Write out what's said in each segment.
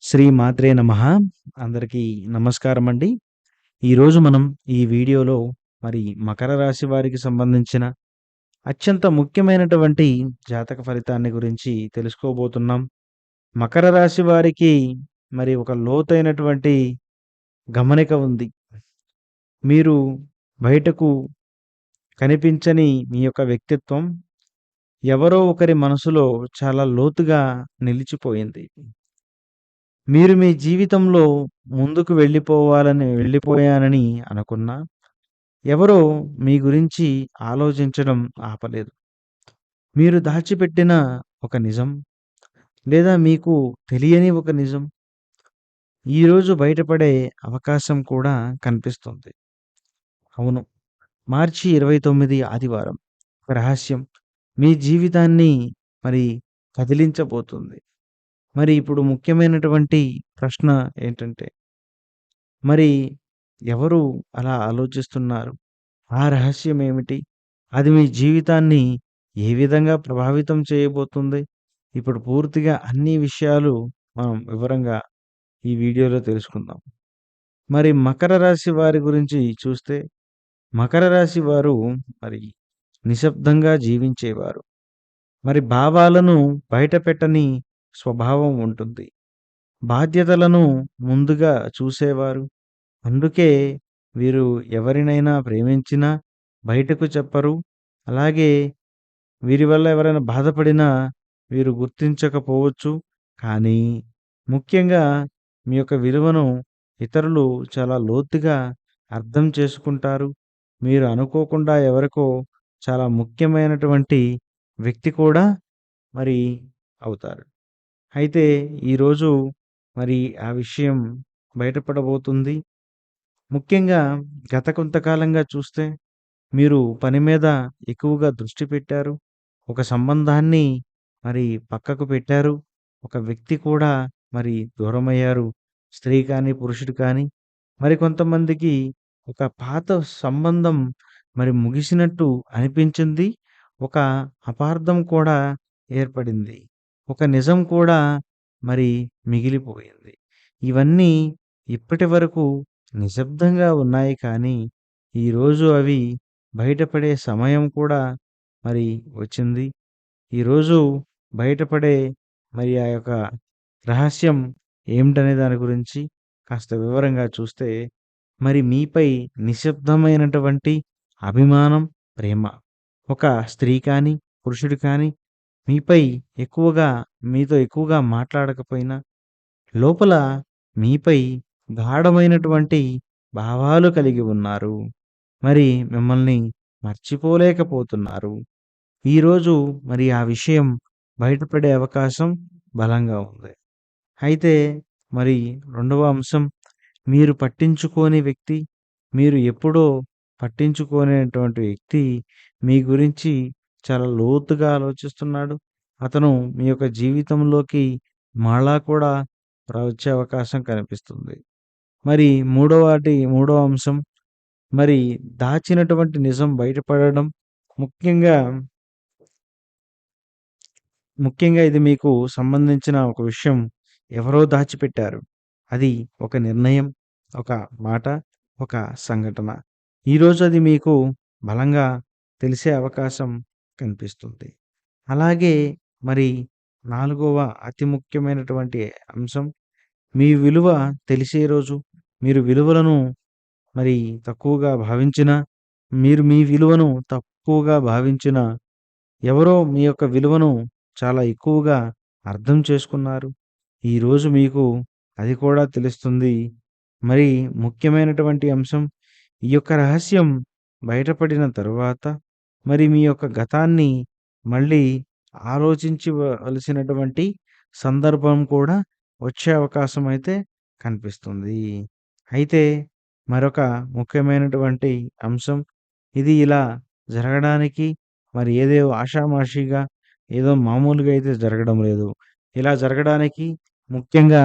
శ్రీ మాత్రే నమః. అందరికీ నమస్కారమండి. ఈరోజు మనం ఈ వీడియోలో మకర రాశి వారికి సంబంధించిన అత్యంత ముఖ్యమైనటువంటి జాతక ఫలితాన్ని గురించి తెలుసుకోబోతున్నాం. మకర రాశి వారికి ఒక లోతైనటువంటి గమనిక ఉంది. మీరు బయటకు కనిపించని మీ యొక్క వ్యక్తిత్వం ఎవరో ఒకరి మనసులో చాలా లోతుగా నిలిచిపోయింది. మీరు మీ జీవితంలో ముందుకు వెళ్ళిపోయానని అనుకున్నా, ఎవరో మీ గురించి ఆలోచించడం ఆపలేదు. మీరు దాచిపెట్టిన ఒక నిజం, లేదా మీకు తెలియని ఒక నిజం, ఈరోజు బయటపడే అవకాశం కూడా కనిపిస్తుంది. అవును. మార్చి 29 ఆదివారం. ఒక రహస్యం మీ జీవితాన్ని మరి కదిలించబోతుంది. ఇప్పుడు ముఖ్యమైనటువంటి ప్రశ్న ఏంటంటే, మరి ఎవరు అలా ఆలోచిస్తున్నారు? ఆ రహస్యం ఏమిటి? అది మీ జీవితాన్ని ఏ విధంగా ప్రభావితం చేయబోతుంది? ఇప్పుడు పూర్తిగా అన్ని విషయాలు మనం వివరంగా ఈ వీడియోలో తెలుసుకుందాం. మకర రాశి వారి గురించి చూస్తే, మకర రాశి వారు మరి నిశ్శబ్దంగా జీవించేవారు. భావాలను బయటపెట్టని స్వభావం ఉంటుంది. బాధ్యతలను ముందుగా చూసేవారు. అందుకే వీరు ఎవరినైనా ప్రేమించినా బయటకు చెప్పరు. అలాగే వీరి వల్ల ఎవరైనా బాధపడినా వీరు గుర్తించకపోవచ్చు. కానీ ముఖ్యంగా మీ యొక్క విలువను ఇతరులు చాలా లోతుగా అర్థం చేసుకుంటారు. మీరు అనుకోకుండా ఎవరికో చాలా ముఖ్యమైనటువంటి వ్యక్తి కూడా మరి అవుతారు. అయితే ఈరోజు ఆ విషయం బయటపడబోతుంది. ముఖ్యంగా గత కొంతకాలంగా చూస్తే మీరు పని మీద ఎక్కువగా దృష్టి పెట్టారు. ఒక సంబంధాన్ని పక్కకు పెట్టారు. ఒక వ్యక్తి కూడా దూరమయ్యారు. స్త్రీ కానీ, పురుషుడు కానీ. కొంతమందికి ఒక పాత సంబంధం ముగిసినట్టు అనిపించింది. ఒక అపార్థం కూడా ఏర్పడింది. ఒక నిజం కూడా మరి మిగిలిపోయింది. ఇవన్నీ ఇప్పటివరకు నిశ్శబ్దంగా ఉన్నాయి కానీ, ఈరోజు అవి బయటపడే సమయం కూడా వచ్చింది. ఈరోజు బయటపడే ఆ యొక్క రహస్యం ఏమిటనే దాని గురించి కాస్త వివరంగా చూస్తే, మీపై నిశ్శబ్దమైనటువంటి అభిమానం, ప్రేమ. ఒక స్త్రీ కానీ, పురుషుడు కానీ మీపై మీతో ఎక్కువగా మాట్లాడకపోయినా, లోపల మీపై గాఢమైనటువంటి భావాలు కలిగి ఉన్నారు. మిమ్మల్ని మర్చిపోలేకపోతున్నారు. ఈరోజు ఆ విషయం బయటపడే అవకాశం బలంగా ఉంది. అయితే మరి రెండవ అంశం, మీరు పట్టించుకోని వ్యక్తి, మీరు ఎప్పుడో పట్టించుకోనటువంటి వ్యక్తి మీ గురించి చాలా లోతుగా ఆలోచిస్తున్నాడు. అతను మీ యొక్క జీవితంలోకి మళ్ళా కూడా వచ్చే అవకాశం కనిపిస్తుంది. మూడవ అంశం, మరి దాచినటువంటి నిజం బయటపడడం. ముఖ్యంగా ముఖ్యంగా ఇది మీకు సంబంధించిన ఒక విషయం ఎవరో దాచిపెట్టారు. అది ఒక నిర్ణయం, ఒక మాట, ఒక సంఘటన. ఈరోజు అది మీకు బలంగా తెలిసే అవకాశం కనిపిస్తుంది. అలాగే మరి నాలుగవ అతి ముఖ్యమైనటువంటి అంశం, మీ విలువ తెలిసే రోజు. మీరు విలువలను మరి తక్కువగా భావించినా, మీరు మీ విలువను తక్కువగా భావించినా, ఎవరో మీ యొక్క విలువను చాలా ఎక్కువగా అర్థం చేసుకున్నారు. ఈరోజు మీకు అది కూడా తెలుస్తుంది. ముఖ్యమైనటువంటి అంశం, ఈ యొక్క రహస్యం బయటపడిన తరువాత మీ యొక్క గతాన్ని మళ్ళీ ఆలోచించవలసినటువంటి సందర్భం కూడా వచ్చే అవకాశం అయితే కనిపిస్తుంది. అయితే మరొక ముఖ్యమైనటువంటి అంశం, ఇది ఇలా జరగడానికి ఏదో ఆషామాషీగా, ఏదో మామూలుగా అయితే జరగడం లేదు. ఇలా జరగడానికి ముఖ్యంగా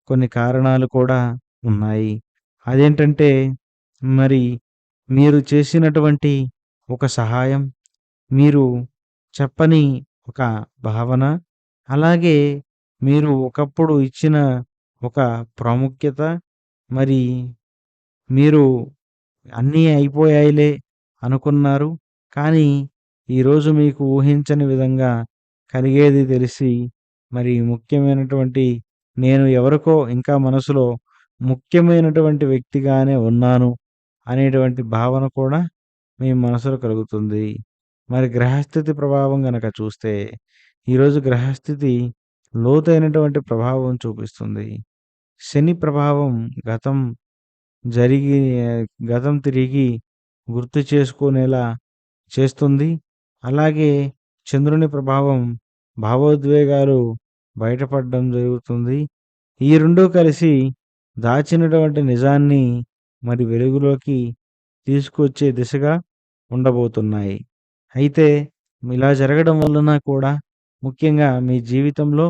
కొన్ని కారణాలు కూడా ఉన్నాయి. అదేంటంటే, మరి మీరు చేసినటువంటి ఒక సహాయం, మీరు చెప్పని ఒక భావన, అలాగే మీరు ఒకప్పుడు ఇచ్చిన ఒక ప్రాముఖ్యత మరి మీరు అన్నీ అయిపోయాయిలే అనుకున్నారు. కానీ ఈరోజు మీకు ఊహించని విధంగా కలిగేది తెలిసి మరి ముఖ్యమైనటువంటి నేను ఎవరికో ఇంకా మనసులో ముఖ్యమైనటువంటి వ్యక్తిగానే ఉన్నాను అనేటువంటి భావన కూడా మీ మనసులో కలుగుతుంది. మరి గ్రహస్థితి ప్రభావం గనక చూస్తే ఈరోజు గ్రహస్థితి లోతైనటువంటి ప్రభావం చూపిస్తుంది. శని ప్రభావం గతం జరిగి గతం తిరిగి గుర్తు చేసుకునేలా చేస్తుంది. అలాగే చంద్రుని ప్రభావం భావోద్వేగాలు బయటపడడం జరుగుతుంది. ఈ 2 కలిసి దాచినటువంటి నిజాన్ని మరి వెలుగులోకి తీసుకొచ్చే దిశగా ఉండబోతున్నాయి. అయితే ఇలా జరగడం వలన కూడా ముఖ్యంగా మీ జీవితంలో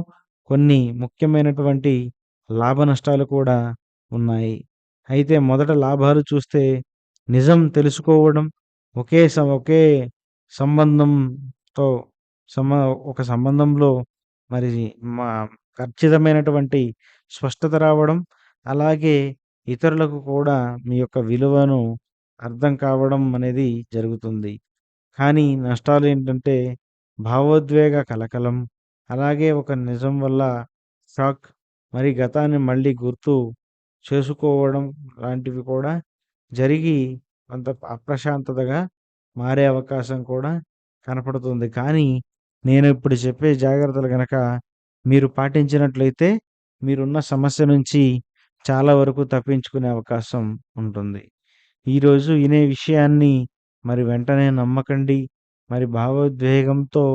కొన్ని ముఖ్యమైనటువంటి లాభ నష్టాలు కూడా ఉన్నాయి. అయితే మొదట లాభాలు చూస్తే నిజం తెలుసుకోవడం, ఒకే సంబంధంతో సమ ఒక సంబంధంలో మరి మా ఖచ్చితమైనటువంటి స్పష్టత రావడం, అలాగే ఇతరులకు కూడా మీ యొక్క విలువను అర్థం కావడం అనేది జరుగుతుంది. కానీ నష్టాలేంటంటే భావోద్వేగ కలకలం, అలాగే ఒక నిజం వల్ల షాక్, మరి గతాన్ని మళ్ళీ గుర్తు చేసుకోవడం లాంటివి కూడా జరిగి కొంత అప్రశాంతతగా మారే అవకాశం కూడా కనపడుతుంది. కానీ నేను ఇప్పుడు చెప్పే జాగ్రత్తలు గనక మీరు పాటించినట్లయితే మీరున్న సమస్య నుంచి చాలా వరకు తప్పించుకునే అవకాశం ఉంటుంది. ఈరోజు వినే విషయాన్ని మరి వెంటనే నమ్మకండి. మరి భావోద్వేగంతో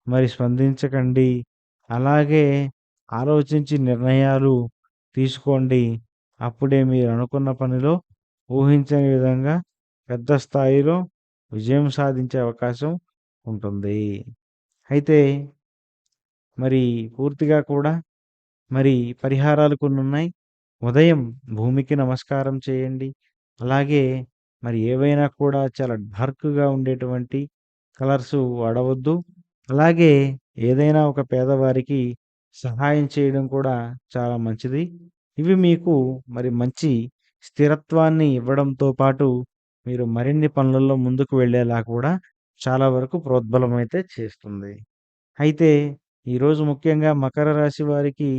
మరి స్పందించకండి. అలాగే ఆలోచించి నిర్ణయాలు తీసుకోండి. అప్పుడే మీరు అనుకున్న పనిలో ఊహించని విధంగా పెద్ద స్థాయిలో విజయం సాధించే అవకాశం ఉంటుంది. అయితే మరి పూర్తిగా కూడా మరి పరిహారాలు కొన్నున్నాయి. ఉదయం భూమికి నమస్కారం చేయండి. అలాగే మరి ఏవైనా కూడా చాలా డార్క్‌గా ఉండేటువంటి కలర్స్ వాడవద్దు. అలాగే ఏదైనా ఒక పేదవారికి సహాయం చేయడం కూడా చాలా మంచిది. ఇవి మీకు మరి మంచి స్థిరత్వాన్ని ఇవ్వడంతో పాటు మీరు మరిన్ని పనులలో ముందుకు వెళ్ళేలా కూడా చాలా వరకు ప్రోద్బలమైతే చేస్తుంది. అయితే ఈరోజు ముఖ్యంగా మకర రాశి వారికి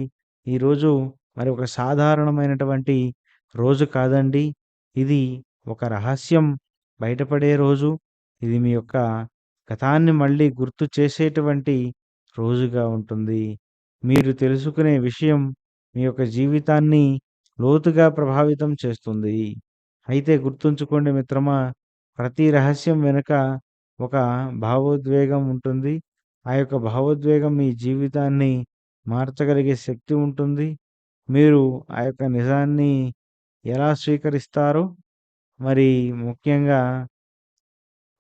ఈరోజు మరి ఒక సాధారణమైనటువంటి రోజు కాదండి. ఇది ఒక రహస్యం బయటపడే రోజు. ఇది మీ యొక్క గతాన్ని మళ్ళీ గుర్తు చేసేటువంటి రోజుగా ఉంటుంది. మీరు తెలుసుకునే విషయం మీ యొక్క జీవితాన్ని లోతుగా ప్రభావితం చేస్తుంది. అయితే గుర్తుంచుకోండి మిత్రమా, ప్రతి రహస్యం వెనుక ఒక భావోద్వేగం ఉంటుంది. ఆ యొక్క భావోద్వేగం మీ జీవితాన్ని మార్చగలిగే శక్తి ఉంటుంది. మీరు ఆ యొక్క నిజాన్ని ఎలా స్వీకరిస్తారో మరి ముఖ్యంగా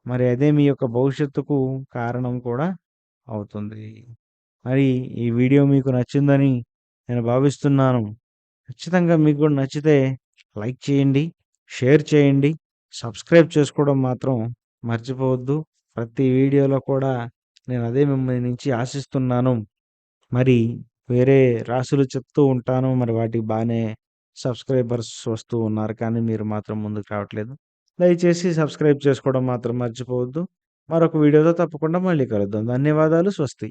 మరి అదే మీ యొక్క భవిష్యత్తుకు కారణం కూడా అవుతుంది. మరి ఈ వీడియో మీకు నచ్చిందని నేను భావిస్తున్నాను. ఖచ్చితంగా మీకు కూడా నచ్చితే లైక్ చేయండి, షేర్ చేయండి, సబ్స్క్రైబ్ చేసుకోవడం మాత్రం మర్చిపోవద్దు. ప్రతి వీడియోలో కూడా నేను అదే మిమ్మల్ని నుంచి ఆశిస్తున్నాను. మరి వేరే రాశులు చెప్తూ ఉంటాను. మరి వాటికి బానే సబ్స్క్రైబర్స్ వస్తూ ఉన్నారు. కానీ మీరు మాత్రం ముందుకు రావట్లేదు. దయచేసి సబ్స్క్రైబ్ చేసుకోవడం మాత్రం మర్చిపోవద్దు. మరొక వీడియోతో తప్పకుండా మళ్ళీ కలుద్దాం. ధన్యవాదాలు. స్వస్తి.